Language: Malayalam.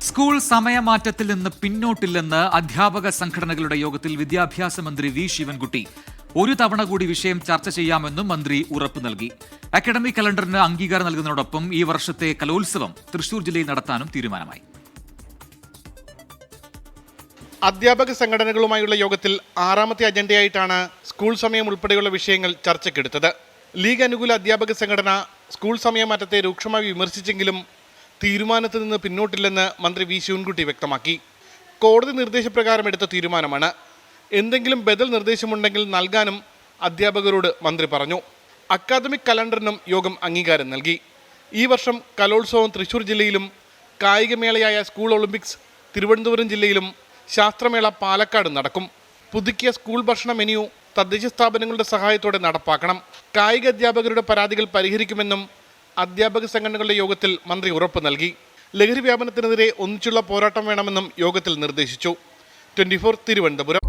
സ്കൂൾ സമയമാറ്റത്തിൽ നിന്ന് പിന്നോട്ടില്ലെന്ന് അധ്യാപക സംഘടനകളുടെ യോഗത്തിൽ വിദ്യാഭ്യാസ മന്ത്രി വി ശിവൻകുട്ടി. ഒരു തവണ കൂടി വിഷയം ചർച്ച ചെയ്യാമെന്നും മന്ത്രി ഉറപ്പു നൽകി. അക്കാഡമിക് കലണ്ടറിന് അംഗീകാരം നൽകുന്നതോടൊപ്പം ഈ വർഷത്തെ കലോത്സവം തൃശൂർ ജില്ലയിൽ നടത്താനും തീരുമാനമായി. അധ്യാപക സംഘടനകളുമായുള്ള യോഗത്തിൽ 6ാമത്തെ അജണ്ടയായിട്ടാണ് സ്കൂൾ സമയം ഉൾപ്പെടെയുള്ള വിഷയങ്ങൾ ചർച്ചയ്ക്കെടുത്തത്. ലീഗ് അനുകൂല അധ്യാപക സംഘടന സ്കൂൾ സമയമാറ്റത്തെ രൂക്ഷമായി വിമർശിച്ചെങ്കിലും തീരുമാനത്തിൽ നിന്ന് പിന്നോട്ടില്ലെന്ന് മന്ത്രി വി ശിവൻകുട്ടി വ്യക്തമാക്കി. കോടതി നിർദ്ദേശപ്രകാരം എടുത്ത തീരുമാനമാണ്. എന്തെങ്കിലും ബദൽ നിർദ്ദേശമുണ്ടെങ്കിൽ നൽകാനും അധ്യാപകരോട് മന്ത്രി പറഞ്ഞു. അക്കാദമിക് കലണ്ടറിനും യോഗം അംഗീകാരം നൽകി. ഈ വർഷം കലോത്സവം തൃശൂർ ജില്ലയിലും, കായികമേളയായ സ്കൂൾ ഒളിമ്പിക്സ് തിരുവനന്തപുരം ജില്ലയിലും, ശാസ്ത്രമേള പാലക്കാടും നടക്കും. പുതുക്കിയ സ്കൂൾ ഭക്ഷണ മെനു തദ്ദേശ സ്ഥാപനങ്ങളുടെ സഹായത്തോടെ നടപ്പാക്കണം. കായിക അധ്യാപകരുടെ പരാതികൾ പരിഹരിക്കുമെന്നും അധ്യാപക സംഘടനകളുടെ യോഗത്തിൽ മന്ത്രി ഉറപ്പ് നൽകി. ലഹരി വ്യാപനത്തിനെതിരെ ഒന്നിച്ചുള്ള പോരാട്ടം വേണമെന്നും യോഗത്തിൽ നിർദ്ദേശിച്ചു. 24 തിരുവനന്തപുരം.